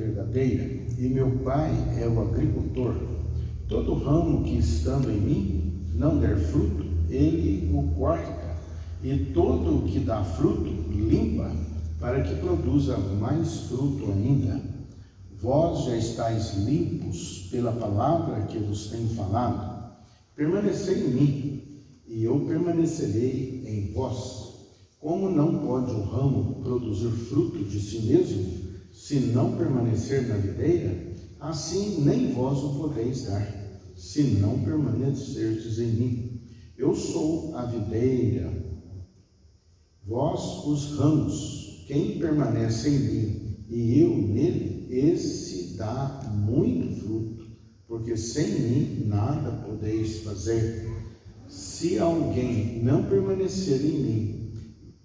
verdadeira e meu Pai é o agricultor. Todo ramo que estando em mim não der fruto, ele o corta, e todo o que dá fruto limpa, para que produza mais fruto ainda. Vós já estáis limpos pela palavra que vos tenho falado. Permanecei em mim, e eu permanecerei em vós. Como não pode o ramo produzir fruto de si mesmo, se não permanecer na videira, assim nem vós o podeis dar, se não permanecerdes em mim. Eu sou a videira, vós os ramos. Quem permanece em mim e eu nele, esse dá muito fruto, porque sem mim nada podeis fazer. Se alguém não permanecer em mim,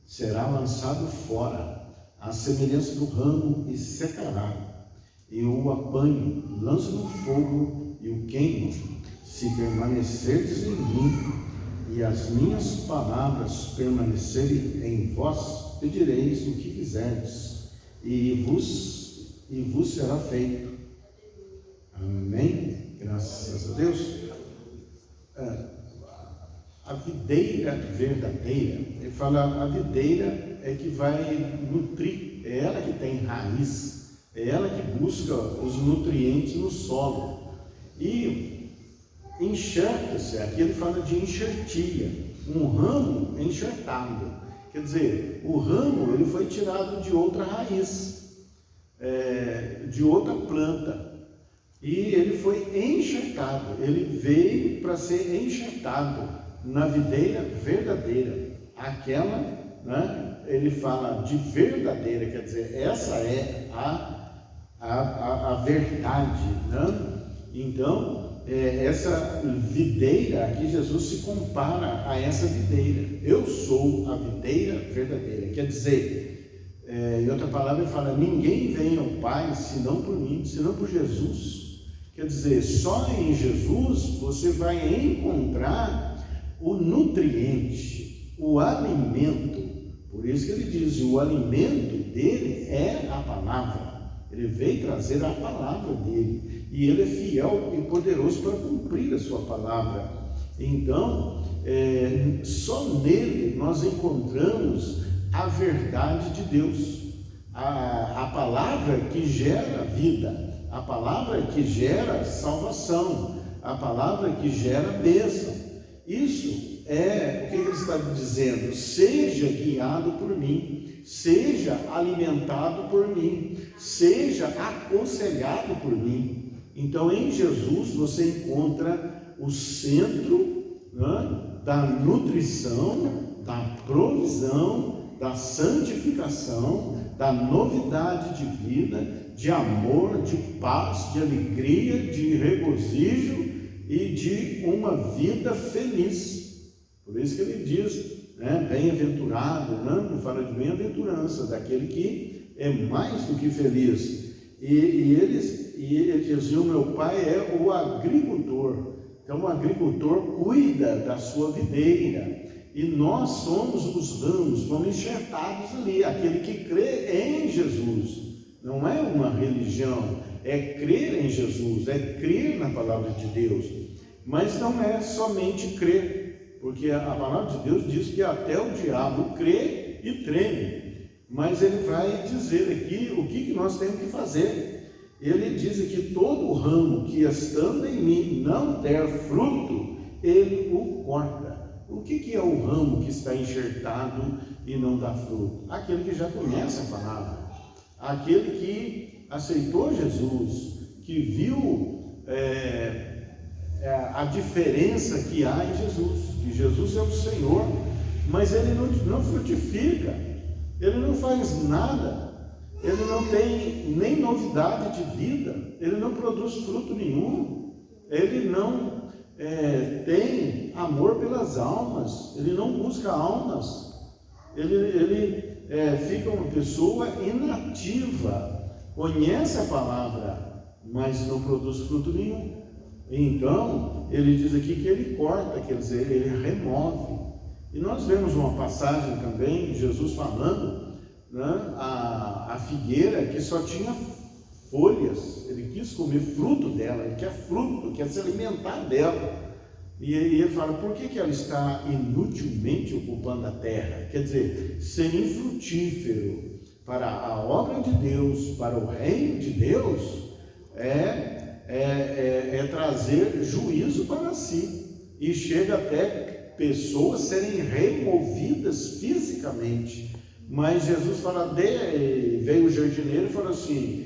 será lançado fora, à semelhança do ramo, e secará. Eu o apanho, lanço no fogo e o queimo. Se permanecerdes em mim, e as minhas palavras permanecerem em vós, pedireis o que quiserdes, e vos será feito. Amém? Graças a Deus. A videira verdadeira, ele fala, a videira é que vai nutrir, é ela que tem raiz, é ela que busca os nutrientes no solo. E enxerta-se, aqui ele fala de enxertia, um ramo enxertado. Quer dizer, o ramo ele foi tirado de outra raiz, de outra planta, e ele foi enxertado, ele veio para ser enxertado na videira verdadeira, aquela, né, ele fala de verdadeira, quer dizer, essa é a verdade, né? Então, essa videira, aqui Jesus se compara a essa videira. Eu sou a videira verdadeira, quer dizer, em outra palavra ele fala, ninguém vem ao Pai senão por mim, senão por Jesus. Quer dizer, só em Jesus você vai encontrar o nutriente, o alimento. Por isso que ele diz, o alimento dele é a palavra. Ele veio trazer a palavra dele, e ele é fiel e poderoso para cumprir a sua palavra. Então, só nele nós encontramos a verdade de Deus, a palavra que gera vida, a palavra que gera salvação, a palavra que gera bênção. Isso é o que ele está dizendo, seja guiado por mim, seja alimentado por mim, seja aconselhado por mim. Então em Jesus você encontra o centro, né, da nutrição, da provisão, da santificação, da novidade de vida, de amor, de paz, de alegria, de regozijo e de uma vida feliz. Por isso que ele diz, né, bem-aventurado, né, não fala de bem-aventurança, daquele que é mais do que feliz. E ele dizia, o meu pai é o agricultor. Então o agricultor cuida da sua videira, e nós somos os ramos, fomos enxertados ali, aquele que crê em Jesus. Não é uma religião, é crer em Jesus, é crer na palavra de Deus. Mas não é somente crer, porque a palavra de Deus diz que até o diabo crê e treme. Mas ele vai dizer aqui o que nós temos que fazer. Ele diz que todo ramo que estando em mim não der fruto, ele o corta. O que é o ramo que está enxertado e não dá fruto? Aquele que já conhece a palavra, aquele que aceitou Jesus, que viu a diferença que há em Jesus, que Jesus é o Senhor, mas ele não frutifica, ele não faz nada, ele não tem nem novidade de vida, ele não produz fruto nenhum, ele não tem amor pelas almas, ele não busca almas, ele fica uma pessoa inativa, conhece a palavra, mas não produz fruto nenhum. Então, ele diz aqui que ele corta, quer dizer, ele remove. E nós vemos uma passagem também, Jesus falando, né, a figueira que só tinha folhas, ele quis comer fruto dela, ele quer fruto, quer se alimentar dela. E ele fala, por que ela está inutilmente ocupando a terra? Quer dizer, ser infrutífero para a obra de Deus, para o reino de Deus, é trazer juízo para si. E chega até pessoas serem removidas fisicamente. Mas Jesus fala, veio o jardineiro e falou assim,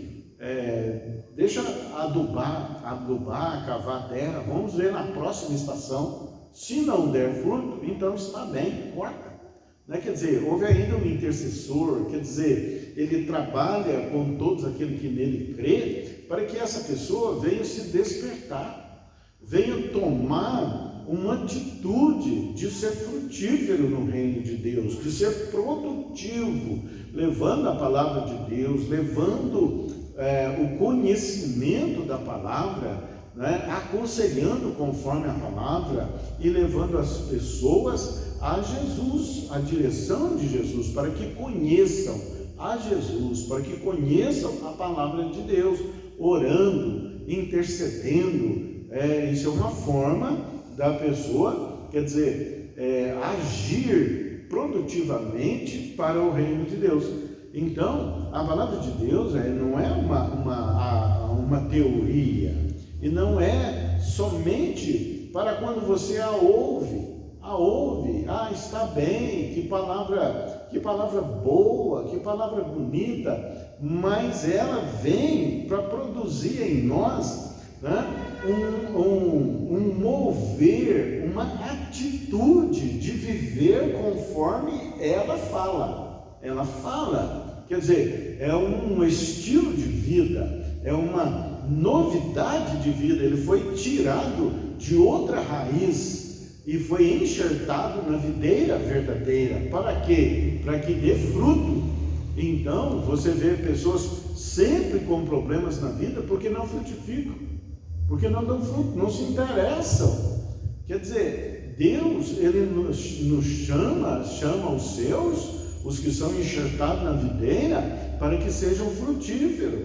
deixa adubar, cavar a terra, vamos ver na próxima estação, se não der fruto, então está bem, corta. Quer dizer, houve ainda um intercessor, quer dizer, ele trabalha com todos aqueles que nele crê, para que essa pessoa venha se despertar, venha tomar uma atitude de ser frutífero no reino de Deus, de ser produtivo, levando a palavra de Deus, levando o conhecimento da palavra, aconselhando conforme a palavra e levando as pessoas a Jesus, a direção de Jesus, para que conheçam a Jesus, para que conheçam a palavra de Deus, orando, intercedendo. Isso é uma forma da pessoa, quer dizer, agir produtivamente para o reino de Deus. Então, a palavra de Deus não é uma teoria, e não é somente para quando você a ouve, está bem, que palavra boa, que palavra bonita, mas ela vem para produzir em nós um mover, uma atitude de viver conforme ela fala. Ela fala, quer dizer, é um estilo de vida, é uma novidade de vida. Ele foi tirado de outra raiz e foi enxertado na videira verdadeira. Para quê? Para que dê fruto. Então, você vê pessoas sempre com problemas na vida porque não frutificam, porque não dão fruto, não se interessam. Quer dizer, Deus, Ele nos chama os seus, os que são enxertados na videira, para que sejam frutíferos,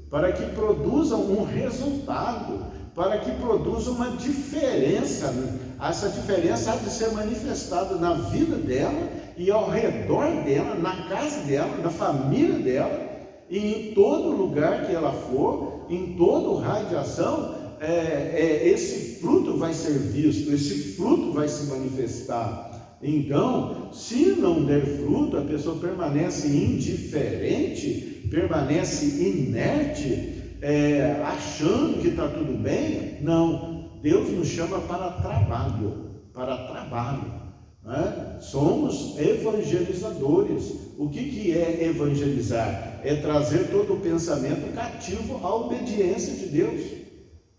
para que produzam um resultado, para que produzam uma diferença. Essa diferença há de ser manifestada na vida dela e ao redor dela, na casa dela, na família dela, e em todo lugar que ela for, em todo o raio de ação, esse fruto vai ser visto, esse fruto vai se manifestar. Então, se não der fruto, a pessoa permanece indiferente, permanece inerte, achando que está tudo bem. Não, Deus nos chama para trabalho, Somos evangelizadores. O que é evangelizar? É trazer todo o pensamento cativo à obediência de Deus.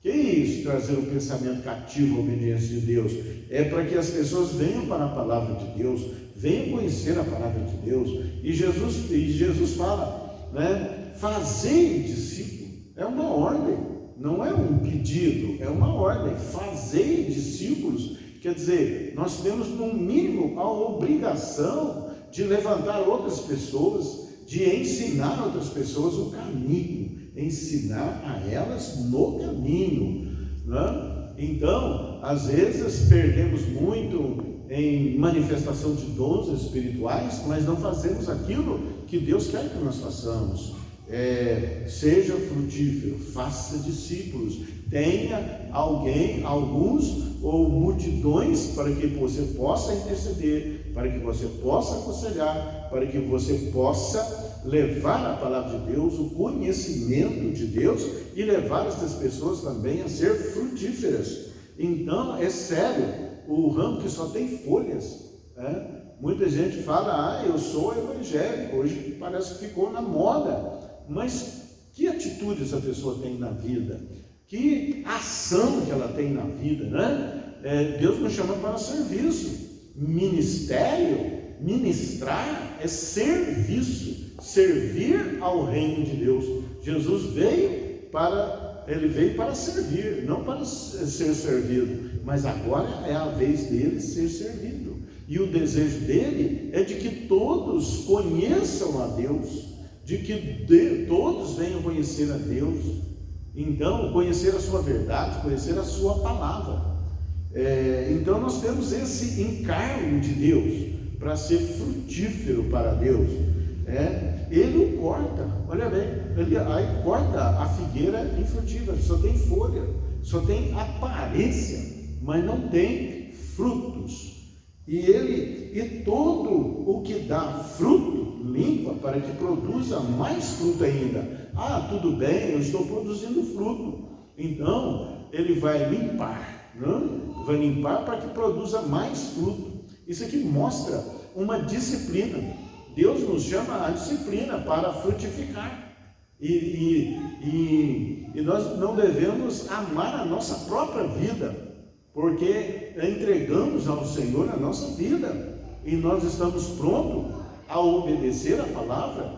Que é isso, trazer o pensamento cativo à obediência de Deus? É para que as pessoas venham para a palavra de Deus, venham conhecer a palavra de Deus. E Jesus fala, fazei discípulo. É uma ordem, não é um pedido, é uma ordem. Fazei discípulos. Quer dizer, nós temos no mínimo a obrigação de levantar outras pessoas, de ensinar outras pessoas o caminho, ensinar a elas no caminho. Então, às vezes perdemos muito em manifestação de dons espirituais, mas não fazemos aquilo que Deus quer que nós façamos. Seja frutífero, faça discípulos, tenha alguns ou multidões para que você possa interceder, para que você possa aconselhar, para que você possa levar a palavra de Deus, o conhecimento de Deus, e levar essas pessoas também a ser frutíferas. Então, é sério, o ramo que só tem folhas, muita gente fala, eu sou evangélico, hoje parece que ficou na moda. Mas que atitude essa pessoa tem na vida? Que ação que ela tem na vida, Deus nos chama para serviço. Ministrar é serviço, servir ao reino de Deus. Jesus veio para servir, não para ser servido, mas agora é a vez dele ser servido. E o desejo dele é de que todos conheçam a Deus, de que todos venham conhecer a Deus. Então, conhecer a sua verdade, conhecer a sua palavra. Então nós temos esse encargo de Deus para ser frutífero para Deus. Ele o corta, olha bem, ele aí corta a figueira infrutífera, só tem folha, só tem aparência, mas não tem frutos. E todo o que dá fruto, limpa para que produza mais fruto ainda. Tudo bem, eu estou produzindo fruto, então ele vai limpar, não? Vai limpar para que produza mais fruto. Isso aqui mostra uma disciplina. Deus nos chama a disciplina para frutificar. E nós não devemos amar a nossa própria vida, porque entregamos ao Senhor a nossa vida, e nós estamos prontos a obedecer a palavra,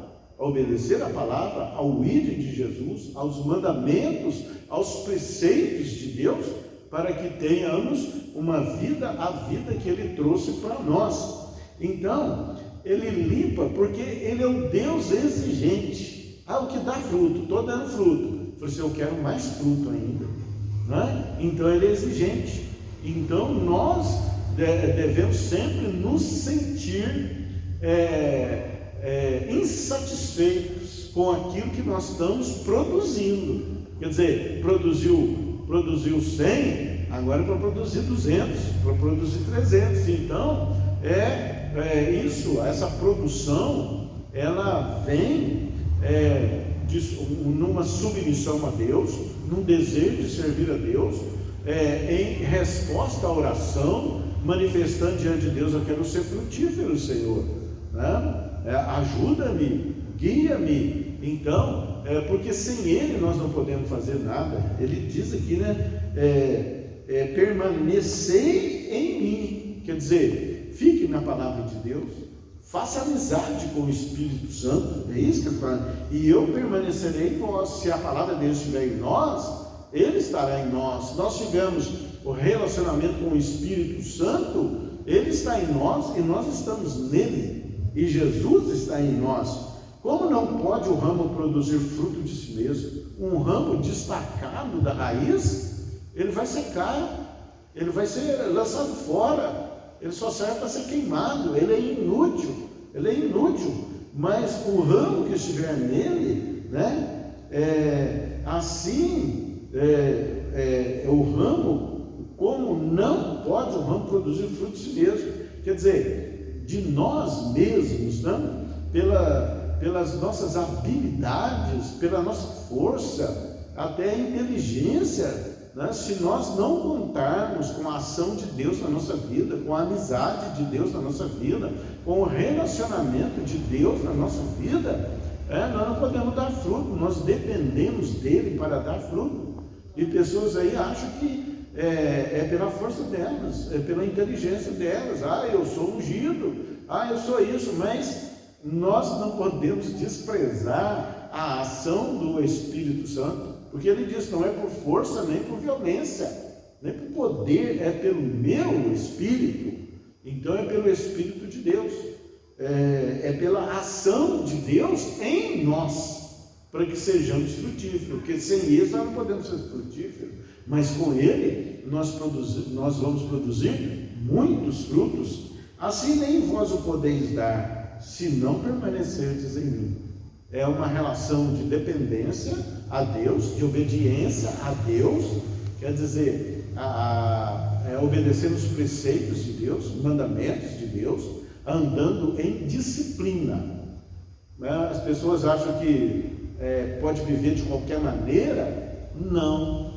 ao ídolo de Jesus, aos mandamentos, aos preceitos de Deus, para que tenhamos uma vida, a vida que Ele trouxe para nós. Então, Ele limpa, porque Ele é um Deus exigente. O que dá fruto, estou dando fruto. Falei assim, eu quero mais fruto ainda, né? Então Ele é exigente. Então nós devemos sempre nos sentir insatisfeitos com aquilo que nós estamos produzindo. Quer dizer, produziu 100, agora é para produzir 200, para produzir 300. Então, essa produção, ela vem numa submissão a Deus, num desejo de servir a Deus, em resposta à oração, manifestando diante de Deus, eu quero ser frutífero, Senhor, né? Ajuda-me, guia-me. Então, porque sem Ele nós não podemos fazer nada. Ele diz aqui, né? Permanecei em mim, quer dizer, fique na palavra de Deus, faça amizade com o Espírito Santo, é isso que ele fala, e eu permanecerei em vós. Se a palavra de Deus estiver em nós, Ele estará em nós. Se nós tivermos o relacionamento com o Espírito Santo, Ele está em nós e nós estamos nele, e Jesus está em nós. Como não pode o ramo produzir fruto de si mesmo? Um ramo destacado da raiz, ele vai secar, ele vai ser lançado fora, ele só serve para ser queimado, ele é inútil, mas o ramo que estiver nele, né, o ramo, como não pode o ramo produzir fruto de si mesmo, quer dizer, de nós mesmos, né, pelas nossas habilidades, pela nossa força, até a inteligência, né? Se nós não contarmos com a ação de Deus na nossa vida, com a amizade de Deus na nossa vida, com o relacionamento de Deus na nossa vida, nós não podemos dar fruto. Nós dependemos dele para dar fruto. E pessoas aí acham que é pela força delas, é pela inteligência delas. Eu sou ungido, eu sou isso, mas nós não podemos desprezar a ação do Espírito Santo, porque ele diz, não é por força nem por violência, nem por poder, é pelo meu Espírito. Então é pelo Espírito de Deus, é pela ação de Deus em nós, para que sejamos frutíferos, porque sem isso nós não podemos ser frutíferos, mas com ele nós vamos produzir muitos frutos. Assim nem vós o podeis dar, se não permanecerdes em mim. É uma relação de dependência a Deus, de obediência a Deus, quer dizer, obedecer os preceitos de Deus, mandamentos de Deus, andando em disciplina. As pessoas acham que pode viver de qualquer maneira. Não.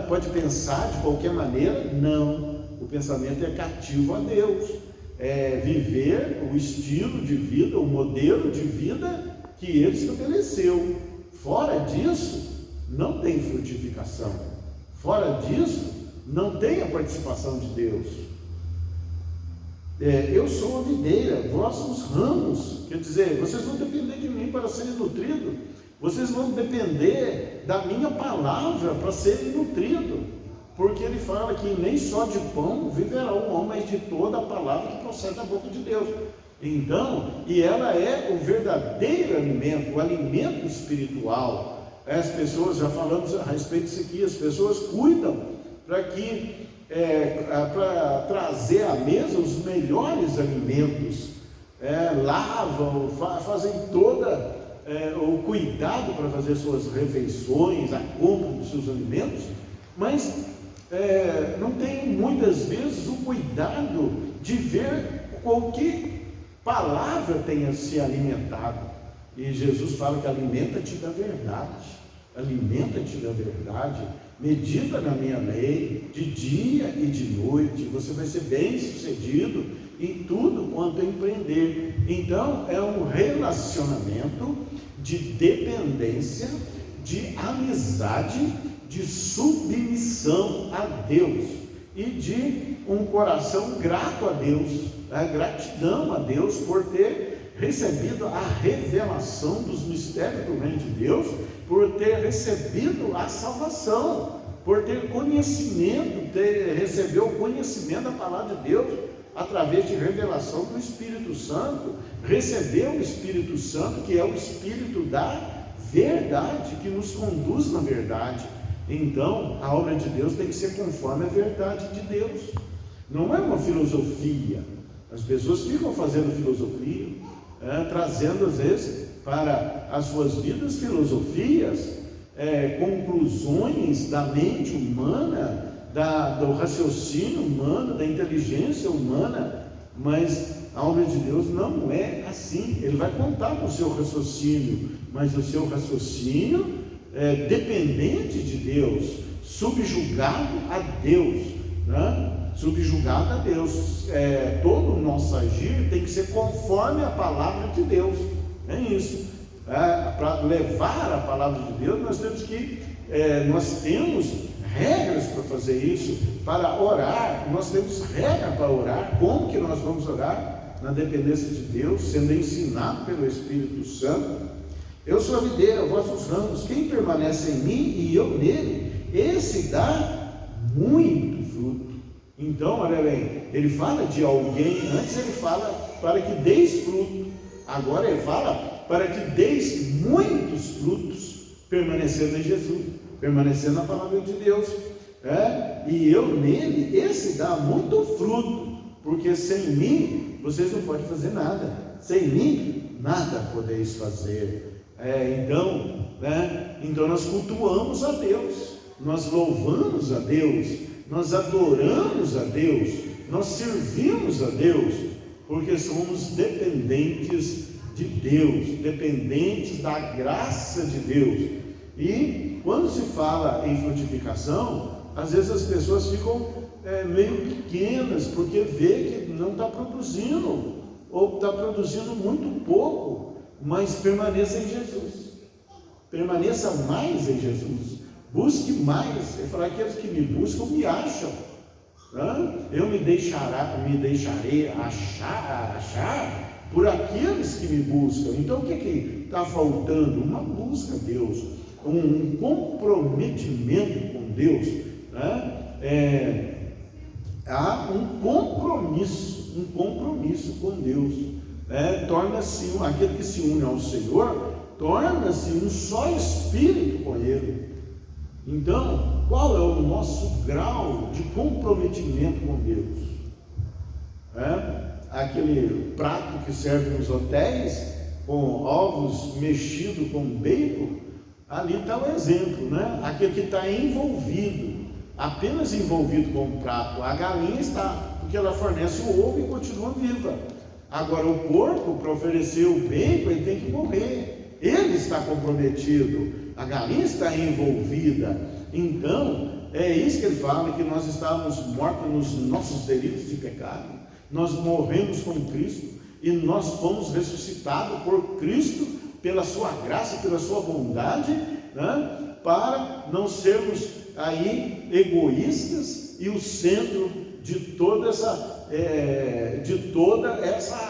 Pode pensar de qualquer maneira. Não. O pensamento é cativo a Deus. Viver o estilo de vida, o modelo de vida que Ele estabeleceu. Fora disso, não tem frutificação. Fora disso, não tem a participação de Deus. Eu sou a videira, vós os ramos. Quer dizer, vocês vão depender de mim para serem nutridos. Vocês vão depender da minha palavra para serem nutridos. Porque ele fala que nem só de pão viverá o homem, mas de toda a palavra que procede da boca de Deus. Então, e ela é o verdadeiro alimento, o alimento espiritual. As pessoas, já falamos a respeito disso aqui, as pessoas cuidam para trazer à mesa os melhores alimentos, lavam, fazem toda o cuidado para fazer suas refeições, a compra dos seus alimentos, mas não tem muitas vezes o cuidado de ver com que palavra tenha se alimentado. E Jesus fala que alimenta-te da verdade, alimenta-te da verdade, medita na minha lei, de dia e de noite, você vai ser bem sucedido em tudo quanto empreender. Então é um relacionamento de dependência, de amizade, de submissão a Deus e de um coração grato a Deus, a gratidão a Deus por ter recebido a revelação dos mistérios do reino de Deus, por ter recebido a salvação, por ter conhecimento, recebeu o conhecimento da palavra de Deus através de revelação do Espírito Santo, recebeu o Espírito Santo, que é o Espírito da verdade, que nos conduz na verdade. Então a obra de Deus tem que ser conforme a verdade de Deus, não é uma filosofia. As pessoas ficam fazendo filosofia, trazendo às vezes para as suas vidas filosofias, conclusões da mente humana, do raciocínio humano, da inteligência humana, mas a obra de Deus não é assim. Ele vai contar com o seu raciocínio, mas o seu raciocínio é dependente de Deus, subjugado a Deus, né? Subjugado a Deus. Todo o nosso agir tem que ser conforme a palavra de Deus. É isso. Para levar a palavra de Deus, nós temos regras para fazer isso. Para orar, nós temos regra para orar. Como que nós vamos orar? Na dependência de Deus, sendo ensinado pelo Espírito Santo. Eu sou a videira, vós os ramos. Quem permanece em mim e eu nele, esse dá muito fruto. Então, olha bem, ele fala de alguém, antes ele fala para que deis fruto, agora ele fala para que deis muitos frutos, permanecendo em Jesus, permanecendo na palavra de Deus, e eu nele, esse dá muito fruto, porque sem mim vocês não podem fazer nada, sem mim nada podeis fazer. Então nós cultuamos a Deus, nós louvamos a Deus, nós adoramos a Deus, nós servimos a Deus, porque somos dependentes de Deus, dependentes da graça de Deus. E quando se fala em frutificação, às vezes as pessoas ficam meio pequenas, porque vê que não está produzindo, ou está produzindo muito pouco. Mas permaneça em Jesus, permaneça mais em Jesus, busque mais. Ele fala: aqueles que me buscam me acham, eu me deixarei achar por aqueles que me buscam. Então o que está faltando? Uma busca a Deus, um comprometimento com Deus, há um compromisso com Deus. Torna-se aquele que se une ao Senhor, torna-se um só espírito com Ele. Então, qual é o nosso grau de comprometimento com Deus? Aquele prato que serve nos hotéis, com ovos mexidos com bacon, ali está o exemplo, né? Aquele que está envolvido, apenas envolvido com o prato. A galinha está, porque ela fornece o ovo e continua viva. Agora o porco, para oferecer o bacon, ele tem que morrer, ele está comprometido, a galinha está envolvida. Então é isso que ele fala, que nós estávamos mortos nos nossos delitos de pecado, nós morremos com Cristo e nós fomos ressuscitados por Cristo, pela sua graça, pela sua bondade, para não sermos aí egoístas e o centro de toda essa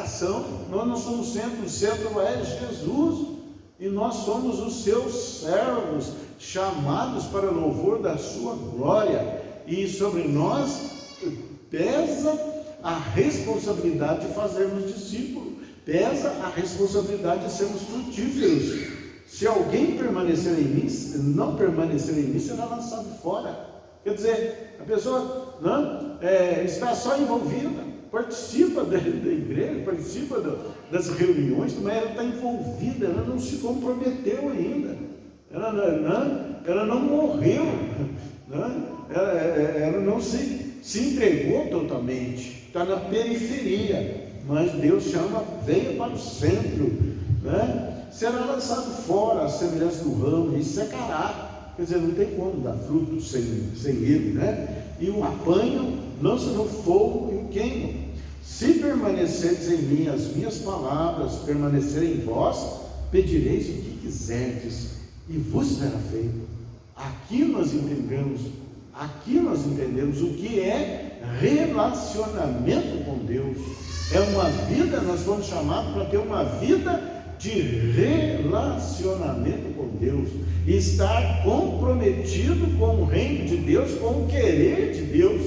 ação. Nós não somos o centro é Jesus, e nós somos os seus servos, chamados para louvor da sua glória, e sobre nós pesa a responsabilidade de fazermos discípulos. pesa a responsabilidade de sermos frutíferos. Se alguém permanecer em mim, não permanecer em mim, será lançado fora. Quer dizer, a pessoa está só envolvida, participa da igreja, participa das reuniões, mas ela está envolvida, ela não se comprometeu ainda, ela não morreu, ela não se entregou totalmente, está na periferia, mas Deus chama, venha para o centro, será lançado fora a semelhança do ramo e secará. Quer dizer, não tem como dar fruto sem ele, E o apanham, lançam no fogo e o queimam. Se permanecerdes em mim, as minhas palavras permanecerem em vós, pedireis o que quiserdes e vos será feito. Aqui nós entendemos o que é relacionamento com Deus. É uma vida, nós fomos chamados para ter uma vida de relacionamento com Deus, estar comprometido com o reino de Deus, com o querer de Deus,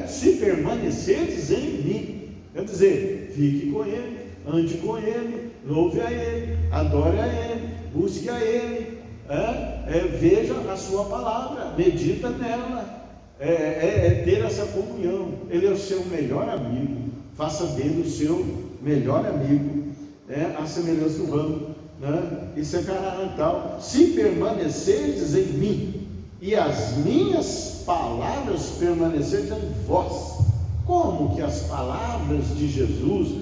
se permaneceres em mim, quer dizer, fique com Ele, ande com Ele, louve a Ele, adore a Ele, busque a Ele, veja a sua palavra, medita nela, ter essa comunhão. Ele é o seu melhor amigo, faça dele o seu melhor amigo, a semelhança do ramo, e secará e tal. Se permanecerdes em mim e as minhas palavras permanecerem em vós. Como que as palavras de Jesus,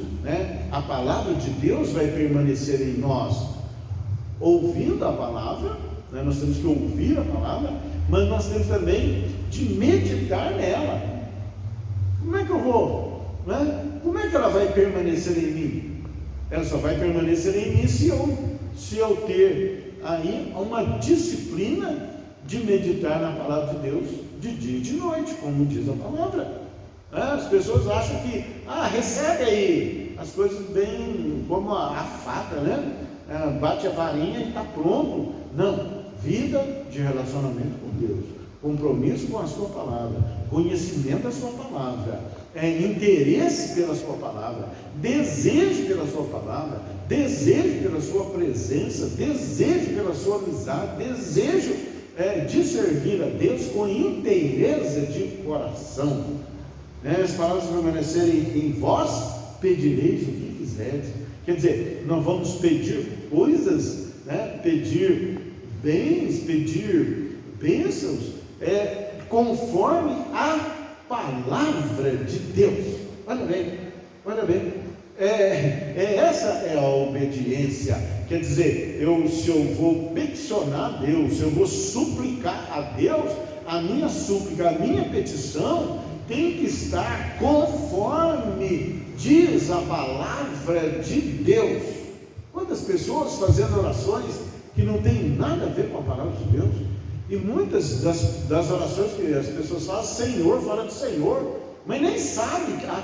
a palavra de Deus vai permanecer em nós? Ouvindo a palavra, nós temos que ouvir a palavra, mas nós temos também de meditar nela. Como é que eu vou? Como é que ela vai permanecer em mim? Ela só vai permanecer em mim se eu ter aí uma disciplina de meditar na palavra de Deus de dia e de noite, como diz a palavra. As pessoas acham que, recebe aí, as coisas bem como a fada, bate a varinha e está pronto. Não, vida de relacionamento com Deus, compromisso com a sua palavra, conhecimento da sua palavra, interesse pela sua palavra, desejo pela sua palavra, desejo pela sua presença, desejo pela sua amizade, desejo de servir a Deus com inteireza de coração. As palavras permanecerem em vós, pedireis o que quiserdes. Quer dizer, nós vamos pedir coisas, pedir bens, pedir bênçãos, conforme a palavra de Deus. Olha bem, essa é a obediência. Quer dizer, se eu vou peticionar a Deus, se eu vou suplicar a Deus, a minha súplica, a minha petição tem que estar conforme diz a palavra de Deus. Quantas pessoas fazendo orações que não tem nada a ver com a palavra de Deus? E muitas das orações que as pessoas fazem, Senhor, fala de Senhor, mas nem sabe a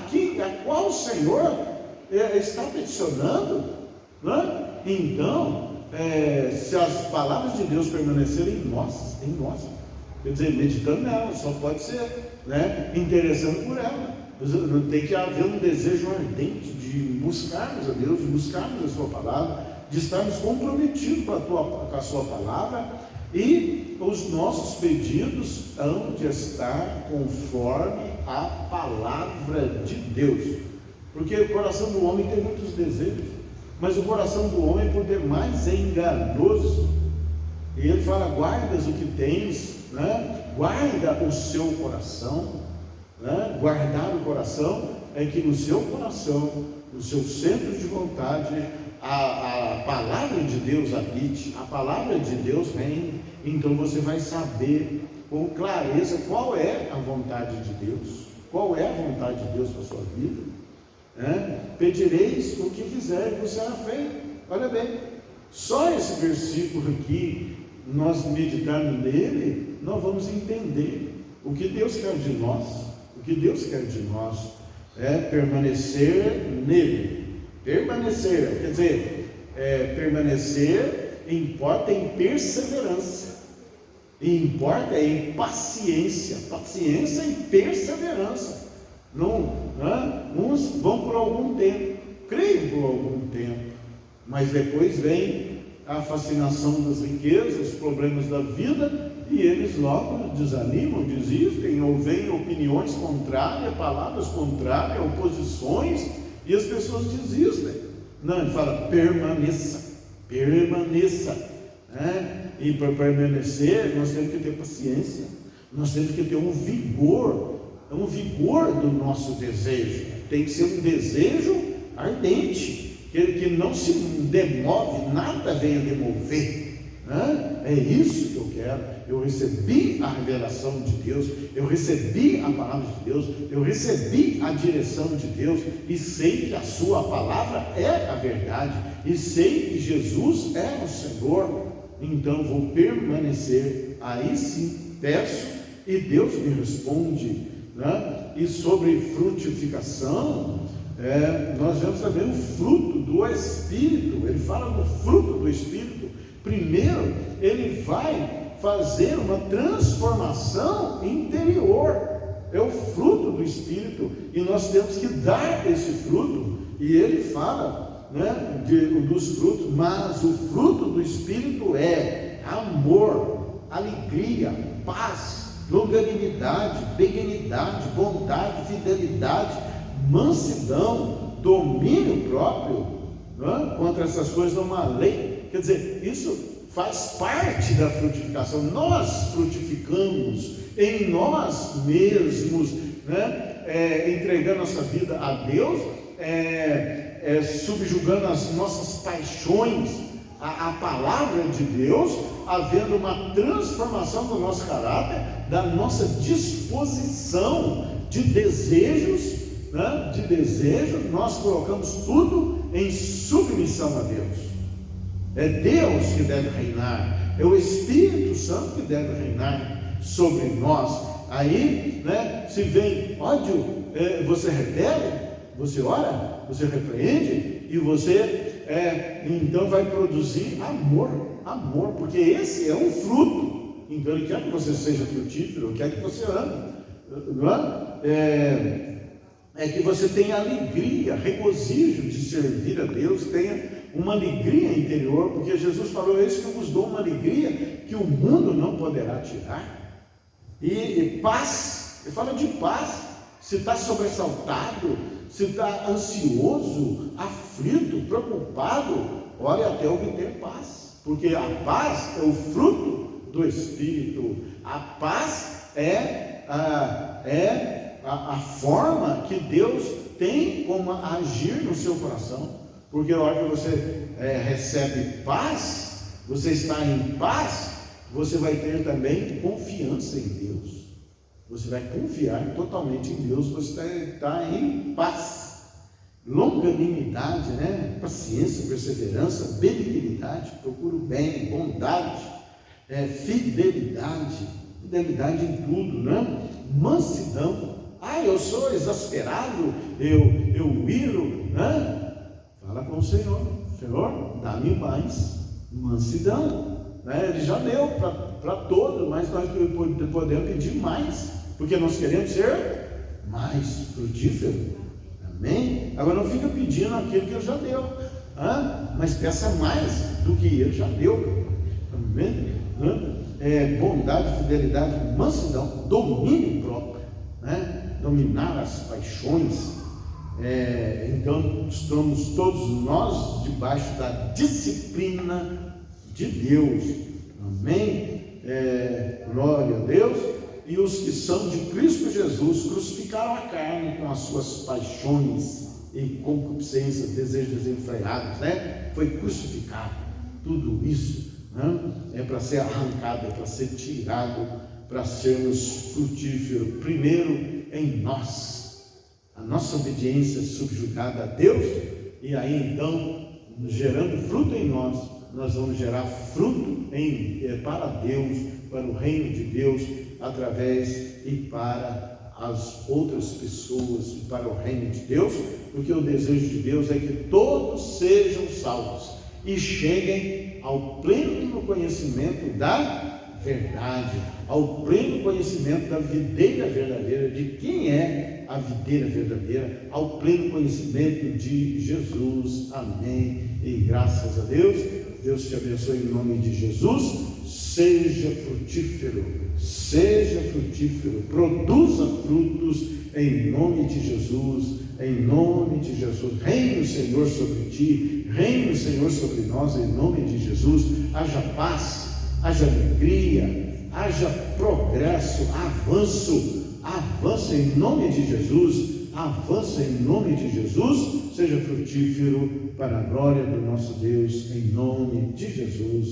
qual Senhor está peticionando, Então, se as palavras de Deus permanecerem em nós, quer dizer, meditando nela, só pode ser interessando por ela. Tem que haver um desejo ardente de buscarmos a Deus, de buscarmos a sua palavra, de estarmos comprometidos com a sua palavra. E os nossos pedidos hão de estar conforme a palavra de Deus, porque o coração do homem tem muitos desejos, mas o coração do homem por demais é enganoso. E ele fala: guardas o que tens, guarda o seu coração, guardar o coração é que no seu coração, no seu centro de vontade, a palavra de Deus habite, a palavra de Deus reine. Então você vai saber com clareza qual é a vontade de Deus, qual é a vontade de Deus para a sua vida. Pedireis o que quiser e vos será feito. Olha bem, só esse versículo aqui, nós meditarmos nele, nós vamos entender o que Deus quer de nós. O que Deus quer de nós é permanecer nele. Permanecer, quer dizer, permanecer importa em perseverança, importa em paciência e perseverança. Uns vão por algum tempo, creio por algum tempo, mas depois vem a fascinação das riquezas, os problemas da vida, e eles logo desanimam, desistem, ou vêm opiniões contrárias, palavras contrárias, oposições, e as pessoas desistem. Não, ele fala, permaneça, né? E para permanecer, nós temos que ter paciência, nós temos que ter um vigor do nosso desejo. Tem que ser um desejo ardente, que não se demove, nada venha demover, né? É isso que eu quero. Eu recebi a revelação de Deus, eu recebi a palavra de Deus, eu recebi a direção de Deus, e sei que a sua palavra é a verdade, e sei que Jesus é o Senhor, então vou permanecer. Aí sim peço, e Deus me responde, né? E sobre frutificação, nós vemos também o fruto do Espírito. Ele fala do fruto do Espírito. Primeiro, ele vai fazer uma transformação interior, é o fruto do Espírito, e nós temos que dar esse fruto. E ele fala, né, dos frutos, mas o fruto do Espírito é amor, alegria, paz, longanimidade, benignidade, bondade, fidelidade, mansidão, domínio próprio, né? Contra essas coisas não há lei. Quer dizer, isso faz parte da frutificação. Nós frutificamos em nós mesmos, né? Entregando nossa vida a Deus, subjugando as nossas paixões à palavra de Deus, havendo uma transformação do nosso caráter, da nossa disposição de desejos, né? Nós colocamos tudo em submissão a Deus. É Deus que deve reinar, é o Espírito Santo que deve reinar sobre nós. Aí, né, se vem ódio, você repele, você ora, você repreende, e você então vai produzir amor, porque esse é um fruto. Então ele quer que você seja frutífero, quer que você ame, não é? Que você tenha alegria, regozijo de servir a Deus, tenha uma alegria interior, porque Jesus falou: eis que eu vos dou uma alegria que o mundo não poderá tirar. E paz, ele fala de paz. Se está sobressaltado, se está ansioso, aflito, preocupado, ore até obter paz, porque a paz é o fruto do Espírito. A paz é a forma que Deus tem como agir no seu coração. Porque a hora que você recebe paz, você está em paz, você vai ter também confiança em Deus. Você vai confiar totalmente em Deus, você está em paz. Longanimidade, né? Paciência, perseverança, benignidade, procura o bem, bondade, fidelidade em tudo, né? Mansidão. Eu sou exasperado, eu iro, né? Fala com o Senhor: Senhor, dá-me mais mansidão, né? Ele já deu para todos, mas nós podemos pedir mais, porque nós queremos ser mais frutíferos. Amém? Agora não fica pedindo aquilo que ele já deu, mas peça mais do que ele já deu. Amém? Bondade, fidelidade, mansidão, domínio próprio, né? Dominar as paixões. Então estamos todos nós debaixo da disciplina de Deus. Amém? Glória a Deus. E os que são de Cristo Jesus crucificaram a carne com as suas paixões e concupiscências, desejos desenfreados, né? Foi crucificado. Tudo isso, né? É para ser arrancado, é para ser tirado, para sermos frutíferos primeiro em nós. A nossa obediência subjugada a Deus, e aí então, gerando fruto em nós, nós vamos gerar fruto para Deus, para o reino de Deus, através e para as outras pessoas, e para o reino de Deus, porque o desejo de Deus é que todos sejam salvos e cheguem ao pleno conhecimento da verdade, ao pleno conhecimento da videira verdadeira, de quem é a videira verdadeira, ao pleno conhecimento de Jesus. Amém. E graças a Deus, Deus te abençoe em nome de Jesus. Seja frutífero, produza frutos em nome de Jesus, em nome de Jesus. Reine o Senhor sobre ti, reine o Senhor sobre nós, em nome de Jesus. Haja paz, haja alegria, haja progresso, avança em nome de Jesus, avança em nome de Jesus. Seja frutífero para a glória do nosso Deus, em nome de Jesus.